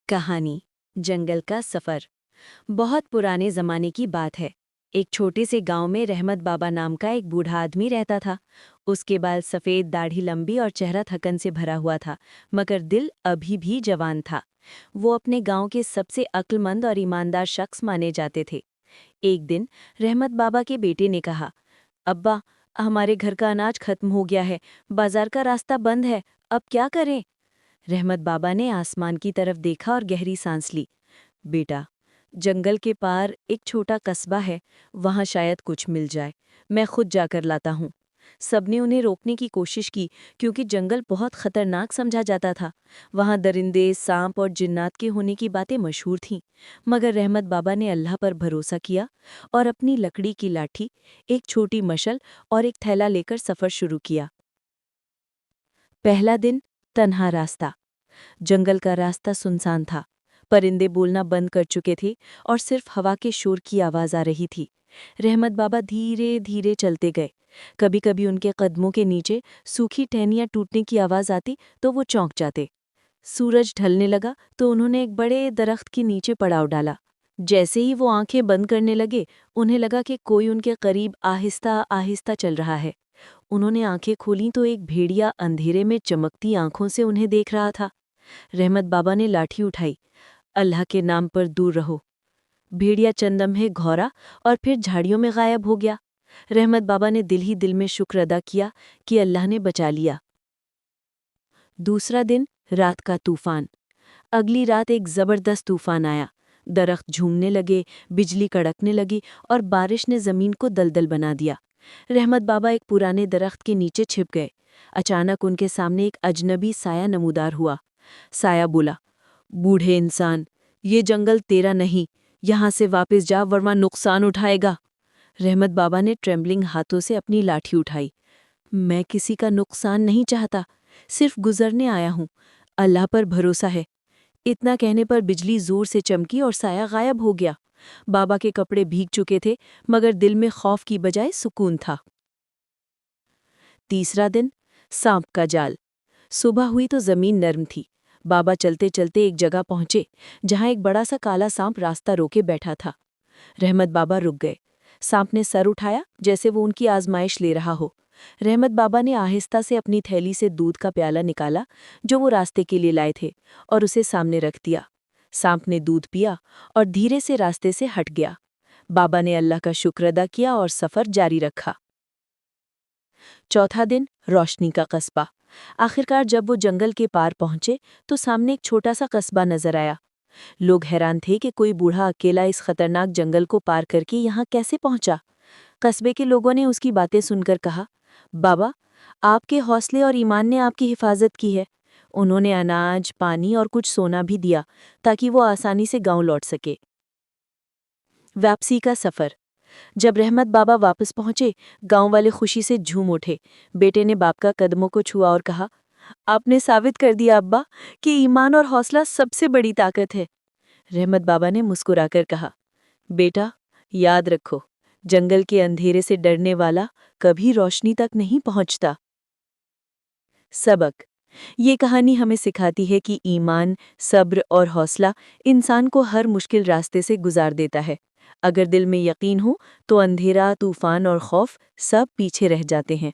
कहानी जंगल का सफर। बहुत पुराने जमाने की बात है। एक छोटे से गांव में रहमत बाबा नाम का एक बूढ़ा आदमी रहता था। उसके बाल सफेद, दाढ़ी लंबी और चेहरा थकन से भरा हुआ था, मगर दिल अभी भी जवान था। वो अपने गांव के सबसे अक्लमंद और ईमानदार शख्स माने जाते थे। एक दिन रहमत बाबा के बेटे ने कहा, अब्बा, हमारे घर का अनाज खत्म हो गया है, बाजार का रास्ता बंद है, अब क्या करें? रहमत बाबा ने आसमान की तरफ देखा और गहरी सांस ली। बेटा, जंगल के पार एक छोटा कस्बा है, वहां शायद कुछ मिल जाए। मैं खुद जाकर लाता हूँ। सबने उन्हें रोकने की कोशिश की, क्योंकि जंगल बहुत खतरनाक समझा जाता था। वहां दरिंदे, सांप और जिन्नात के होने की बातें मशहूर थीं। मगर रहमत बाबा ने अल्लाह पर भरोसा किया और अपनी लकड़ी की लाठी, एक छोटी मशल और एक थैला लेकर सफर शुरू किया। पहला दिन, तन्हा रास्ता। जंगल का रास्ता सुनसान था। परिंदे बोलना बंद कर चुके थे और सिर्फ हवा के शोर की आवाज आ रही थी। रहमत बाबा धीरे धीरे चलते गए। कभी कभी उनके कदमों के नीचे सूखी टहनियां टूटने की आवाज आती तो वो चौंक जाते। सूरज ढलने लगा तो उन्होंने एक बड़े दरख्त के नीचे पड़ाव डाला। जैसे ही वो आंखें बंद करने लगे, उन्हें लगा कि कोई उनके करीब आहिस्ता आहिस्ता चल रहा है। उन्होंने आंखें खोलीं तो एक भेड़िया अंधेरे में चमकती आंखों से उन्हें देख रहा था। रहमत बाबा ने लाठी उठाई। अल्लाह के नाम पर दूर रहो। भेड़िया चंद लम्हे घौरा और फिर झाड़ियों में गायब हो गया। रहमत बाबा ने दिल ही दिल में शुक्र अदा किया कि अल्लाह ने बचा लिया। दूसरा दिन, रात का तूफान। अगली रात एक जबरदस्त तूफान आया। दरख्त झूमने लगे, बिजली कड़कने लगी और बारिश ने जमीन को दलदल बना दिया। रहमत बाबा एक पुराने दरख्त के नीचे छिप गए। अचानक उनके सामने एक अजनबी साया नमूदार हुआ। साया बोला, बूढ़े इंसान, ये जंगल तेरा नहीं, यहाँ से वापस जा वरना नुकसान उठाएगा। रहमत बाबा ने ट्रेम्बलिंग हाथों से अपनी लाठी उठाई। मैं किसी का नुकसान नहीं चाहता, सिर्फ गुजरने आया हूँ। अल्लाह पर भरोसा है। इतना कहने पर बिजली जोर से चमकी और साया गायब हो गया। बाबा के कपड़े भीग चुके थे, मगर दिल में खौफ की बजाय सुकून था। तीसरा दिन, सांप का जाल। सुबह हुई तो जमीन नर्म थी। बाबा चलते चलते एक जगह पहुंचे जहां एक बड़ा सा काला सांप रास्ता रोके बैठा था। रहमत बाबा रुक गए। सांप ने सर उठाया जैसे वो उनकी आजमाइश ले रहा हो। रहमत बाबा ने आहिस्ता से अपनी थैली से दूध का प्याला निकाला जो वो रास्ते के लिए लाए थे, और उसे सामने रख दिया। सांप ने दूध पिया और धीरे से रास्ते से हट गया। बाबा ने अल्लाह का शुक्र अदा किया और सफर जारी रखा। चौथा दिन, रोशनी का कस्बा। आखिरकार जब वो जंगल के पार पहुंचे तो सामने एक छोटा सा कस्बा नजर आया। लोग हैरान थे कि कोई बूढ़ा अकेला इस खतरनाक जंगल को पार करके यहाँ कैसे पहुंचा। कस्बे के लोगों ने उसकी बातें सुनकर कहा, बाबा, आपके हौसले और ईमान ने आपकी हिफाजत की है। उन्होंने अनाज, पानी और कुछ सोना भी दिया ताकि वो आसानी से गांव लौट सके। वापसी का सफर। जब रहमत बाबा वापस पहुंचे, गांव वाले खुशी से झूम उठे। बेटे ने बाप का कदमों को छुआ और कहा, आपने साबित कर दिया अब्बा कि ईमान और हौसला सबसे बड़ी ताकत है। रहमत बाबा ने मुस्कुराकर कहा, बेटा, याद रखो, जंगल के अंधेरे से डरने वाला कभी रोशनी तक नहीं पहुंचता। सबक। ये कहानी हमें सिखाती है कि ईमान, सब्र और हौसला इंसान को हर मुश्किल रास्ते से गुजार देता है। अगर दिल में यकीन हो तो अंधेरा, तूफान और खौफ सब पीछे रह जाते हैं।